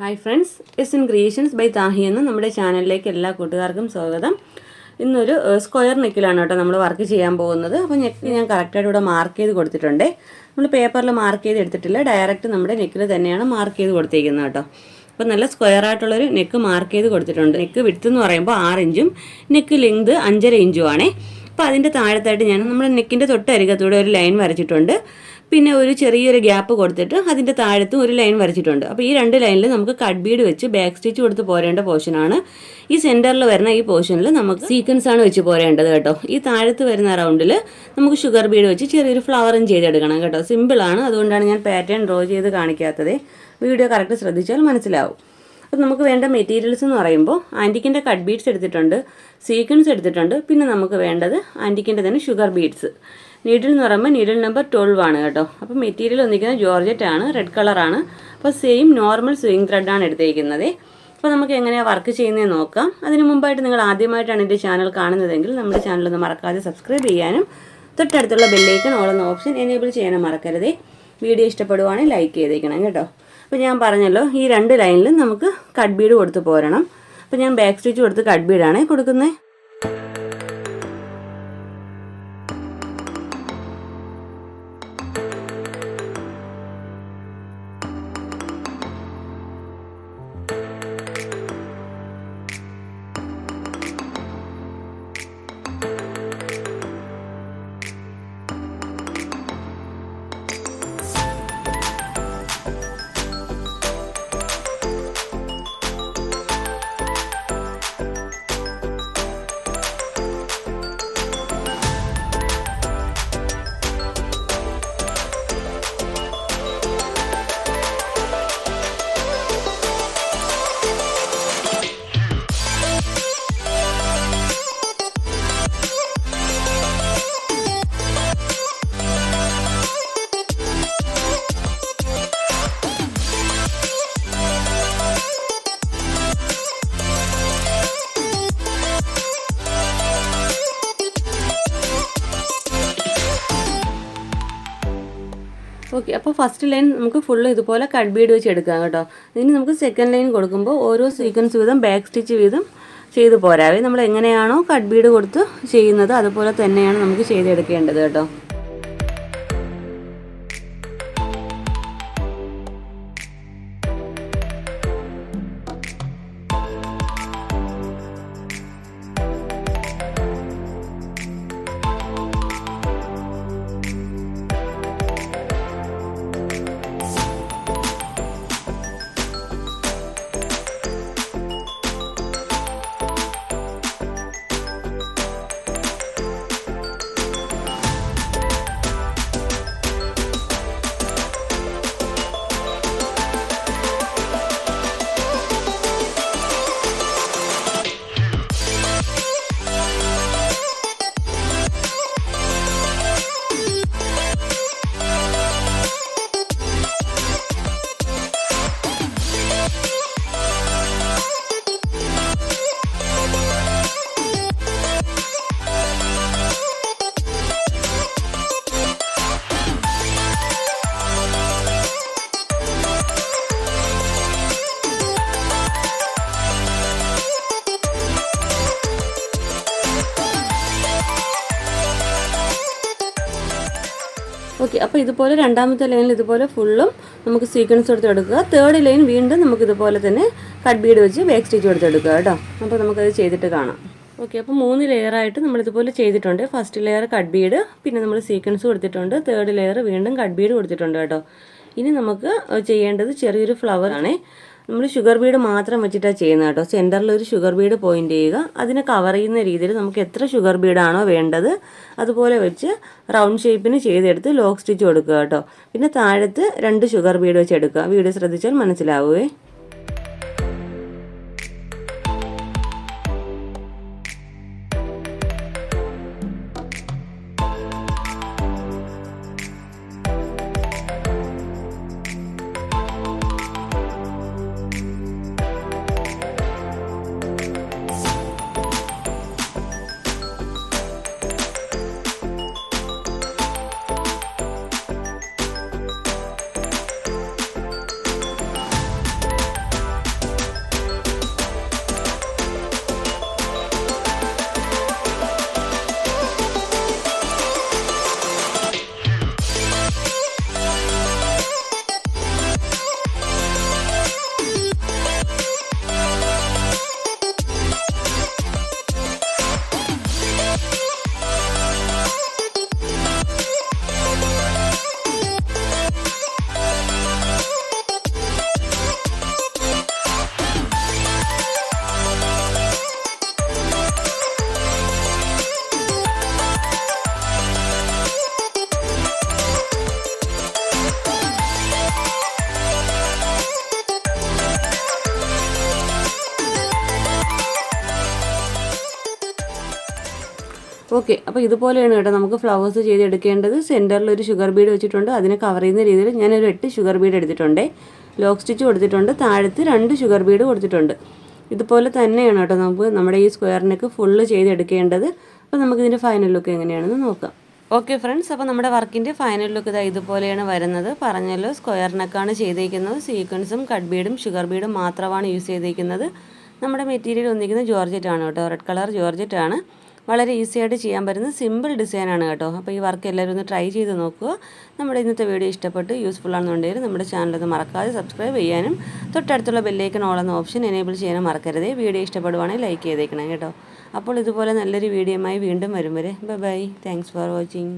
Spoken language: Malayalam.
Hi friends, S in creations by Thahi എന്ന നമ്മുടെ ചാനലിലേക്ക് എല്ലാ കൂട്ടുകാർക്കും സ്വാഗതം. ഇന്നൊരു സ്ക്വയർ നെക്കിലാണ് കേട്ടോ നമ്മൾ വർക്ക് ചെയ്യാൻ പോകുന്നത്. അപ്പോൾ നെക്ക് ഞാൻ കറക്റ്റായിട്ട് ഇവിടെ മാർക്ക് ചെയ്ത് കൊടുത്തിട്ടുണ്ട്. നമ്മൾ പേപ്പറിൽ മാർക്ക് ചെയ്ത് എടുത്തിട്ടില്ല, ഡയറക്റ്റ് നമ്മുടെ നെക്കിൽ തന്നെയാണ് മാർക്ക് ചെയ്ത് കൊടുത്തിരിക്കുന്നത് കേട്ടോ. അപ്പോൾ നല്ല സ്ക്വയർ ആയിട്ടുള്ളൊരു നെക്ക് മാർക്ക് ചെയ്ത് കൊടുത്തിട്ടുണ്ട്. നെക്ക് വിഡ്ത്ത് എന്ന് പറയുമ്പോൾ 6 ഇഞ്ചും നെക്ക് ലെങ്ത് 5.5 ഇഞ്ചും ആണേ. അപ്പോൾ അതിൻ്റെ താഴത്തായിട്ട് ഞാൻ നമ്മുടെ നെക്കിൻ്റെ തൊട്ടരികത്തൂടെ ഒരു ലൈൻ വരച്ചിട്ടുണ്ട്. പിന്നെ ഒരു ചെറിയൊരു ഗ്യാപ്പ് കൊടുത്തിട്ട് അതിൻ്റെ താഴത്തും ഒരു ലൈൻ വരച്ചിട്ടുണ്ട്. അപ്പോൾ ഈ 2 ലൈനിൽ നമുക്ക് കട്ട് ബീഡ് വെച്ച് ബാക്ക് സ്റ്റിച്ച് കൊടുത്ത് പോരേണ്ട പോർഷനാണ്. ഈ സെൻറ്ററിൽ വരുന്ന ഈ പോർഷനിൽ നമുക്ക് സീക്വൻസ് ആണ് വെച്ച് പോരേണ്ടത് കേട്ടോ. ഈ താഴത്ത് വരുന്ന റൗണ്ടിൽ നമുക്ക് ഷുഗർ ബീഡ് വെച്ച് ചെറിയൊരു ഫ്ലവറും ചെയ്തെടുക്കണം കേട്ടോ. സിമ്പിളാണ്, അതുകൊണ്ടാണ് ഞാൻ പാറ്റേൺ ഡ്രോ ചെയ്ത് കാണിക്കാത്തത്. വീഡിയോ കറക്റ്റ് ശ്രദ്ധിച്ചാൽ മനസ്സിലാവും. അപ്പോൾ നമുക്ക് വേണ്ട മെറ്റീരിയൽസ് എന്ന് പറയുമ്പോൾ ആൻറ്റിക്കിൻ്റെ കട്ട് ബീഡ്സ് എടുത്തിട്ടുണ്ട്, സീക്വൻസ് എടുത്തിട്ടുണ്ട്, പിന്നെ നമുക്ക് വേണ്ടത് ആൻറ്റിക്കിൻ്റെ തന്നെ ഷുഗർ ബീഡ്സ്. നീഡിൽ എന്ന് പറയുമ്പോൾ നീഡിൽ നമ്പർ 12 ആണ് കേട്ടോ. അപ്പോൾ മെറ്റീരിയൽ ഒന്നിക്കുന്നത് ജോർജറ്റ് ആണ്, റെഡ് കളറാണ്. അപ്പോൾ സെയിം നോർമൽ സ്വിങ് ത്രെഡാണ് എടുത്തേക്കുന്നത്. അപ്പോൾ നമുക്ക് എങ്ങനെയാണ് വർക്ക് ചെയ്യുന്നതെന്ന് നോക്കാം. അതിന് മുമ്പായിട്ട് നിങ്ങൾ ആദ്യമായിട്ടാണ് എൻ്റെ ചാനൽ കാണുന്നതെങ്കിൽ നമ്മുടെ ചാനലൊന്ന് മറക്കാതെ സബ്സ്ക്രൈബ് ചെയ്യാനും തൊട്ടടുത്തുള്ള ബെല്ലൈക്കൺ ഓൾ എന്ന ഓപ്ഷൻ എനേബിൾ ചെയ്യാനും മറക്കരുതേ. വീഡിയോ ഇഷ്ടപ്പെടുവാണെങ്കിൽ ലൈക്ക് ചെയ്തേക്കണം കേട്ടോ. അപ്പോൾ ഞാൻ പറഞ്ഞല്ലോ, ഈ 2 ലൈനിലും നമുക്ക് കട്ട് ബീഡ് കൊടുത്ത് പോരണം. അപ്പോൾ ഞാൻ ബാക്ക് സ്റ്റിച്ച് കൊടുത്ത് കട്ട് ബീഡാണ് കൊടുക്കുന്നത്. ഓക്കെ, അപ്പോൾ ഫസ്റ്റ് ലൈൻ നമുക്ക് ഫുള്ള് ഇതുപോലെ കട്ട് ബീഡ് വെച്ച് എടുക്കാം കേട്ടോ. ഇനി നമുക്ക് സെക്കൻഡ് ലൈൻ കൊടുക്കുമ്പോൾ ഓരോ സീക്വൻസ് വീതം ബാക്ക് സ്റ്റിച്ച് വീതം ചെയ്ത് പോരാവേ. നമ്മൾ എങ്ങനെയാണോ കട്ട് ബീഡ് കൊടുത്ത് ചെയ്യുന്നത് അതുപോലെ തന്നെയാണ് നമുക്ക് ചെയ്തെടുക്കേണ്ടത് കേട്ടോ. ഓക്കെ, അപ്പോൾ ഇതുപോലെ രണ്ടാമത്തെ ലൈനിൽ ഇതുപോലെ ഫുള്ളും നമുക്ക് സീക്വൻസ് കൊടുത്തെടുക്കുക. തേർഡ് ലൈൻ വീണ്ടും നമുക്ക് ഇതുപോലെ തന്നെ കട്ട് ബീഡ് വെച്ച് ബാക്ക് സ്റ്റിച്ച് കൊടുത്തെടുക്കുക കേട്ടോ. അപ്പോൾ നമുക്കത് ചെയ്തിട്ട് കാണാം. ഓക്കെ, അപ്പോൾ 3 ലെയറായിട്ട് നമ്മളിതുപോലെ ചെയ്തിട്ടുണ്ട്. ഫസ്റ്റ് ലെയർ കട്ട് ബീഡ്, പിന്നെ നമ്മൾ സീക്വൻസ് കൊടുത്തിട്ടുണ്ട്. തേർഡ് ലെയർ വീണ്ടും കട്ട് ബീഡ് കൊടുത്തിട്ടുണ്ട് കേട്ടോ. ഇനി നമുക്ക് ചെയ്യേണ്ടത് ചെറിയൊരു ഫ്ലവർ ആണേ. നമ്മൾ ഷുഗർ ബീഡ് മാത്രം വെച്ചിട്ടാണ് ചെയ്യുന്നത് കേട്ടോ. സെൻറ്ററിൽ ഒരു ഷുഗർ ബീഡ് പോയിൻ്റ് ചെയ്യുക. അതിനെ കവർ ചെയ്യുന്ന രീതിയിൽ നമുക്ക് എത്ര ഷുഗർ ബീഡാണോ വേണ്ടത് അതുപോലെ വെച്ച് റൗണ്ട് ഷേപ്പിന് ചെയ്തെടുത്ത് ലോക്ക് സ്റ്റിച്ച് കൊടുക്കുക കേട്ടോ. പിന്നെ താഴത്ത് 2 ഷുഗർ ബീഡ് വെച്ച് എടുക്കുക. വീഡിയോ ശ്രദ്ധിച്ചാൽ മനസ്സിലാവുമേ. ഓക്കെ, അപ്പോൾ ഇതുപോലെയാണ് കേട്ടോ നമുക്ക് ഫ്ലവേഴ്സ് ചെയ്തെടുക്കേണ്ടത്. സെൻറ്ററിൽ ഒരു ഷുഗർ ബീഡ് വെച്ചിട്ടുണ്ട്, അതിനെ കവർ ചെയ്യുന്ന രീതിയിൽ ഞാനൊരു 8 ഷുഗർ ബീഡ് എടുത്തിട്ടുണ്ട്. ലോക്ക് സ്റ്റിച്ച് കൊടുത്തിട്ടുണ്ട്, താഴത്ത് 2 ഷുഗർ ബീഡ് കൊടുത്തിട്ടുണ്ട്. ഇതുപോലെ തന്നെയാണ് കേട്ടോ നമുക്ക് നമ്മുടെ ഈ സ്ക്വയർ നെക്ക് ഫുള്ള് ചെയ്തെടുക്കേണ്ടത്. അപ്പോൾ നമുക്കിതിൻ്റെ ഫൈനൽ ലുക്ക് എങ്ങനെയാണെന്ന് നോക്കാം. ഓക്കെ ഫ്രണ്ട്സ്, അപ്പോൾ നമ്മുടെ വർക്കിൻ്റെ ഫൈനൽ ലുക്ക് ഇതാ ഇതുപോലെയാണ് വരുന്നത്. പറഞ്ഞല്ലോ, സ്ക്വയർ നെക്കാണ് ചെയ്തേക്കുന്നത്. സീക്വൻസും കട്ട് ബീഡും ഷുഗർ ബീഡും മാത്രമാണ് യൂസ് ചെയ്തേക്കുന്നത്. നമ്മുടെ മെറ്റീരിയൽ വന്നിരിക്കുന്നത് ജോർജറ്റ് ആണ് കേട്ടോ, റെഡ് കളർ ജോർജറ്റ് ആണ്. വളരെ ഈസി ആയിട്ട് ചെയ്യാൻ പറ്റുന്ന സിമ്പിൾ ഡിസൈനാണ് കേട്ടോ. അപ്പോൾ ഈ വർക്ക് എല്ലാവരും ഒന്ന് ട്രൈ ചെയ്ത് നോക്കുക. നമ്മുടെ ഇന്നത്തെ വീഡിയോ ഇഷ്ടപ്പെട്ട് യൂസ്ഫുൾ ആണെന്നുണ്ടെങ്കിൽ നമ്മുടെ ചാനലൊന്ന് മറക്കാതെ സബ്സ്ക്രൈബ് ചെയ്യാനും തൊട്ടടുത്തുള്ള ബെല്ലൈക്കൺ ഓൾ എന്ന ഓപ്ഷൻ എനേബിൾ ചെയ്യാനും മറക്കരുത്. വീഡിയോ ഇഷ്ടപ്പെടുവാണെങ്കിൽ ലൈക്ക് ചെയ്തേക്കണം കേട്ടോ. അപ്പോൾ ഇതുപോലെ നല്ലൊരു വീഡിയോയുമായി വീണ്ടും വരും വരെ ബൈ. Thanks for watching.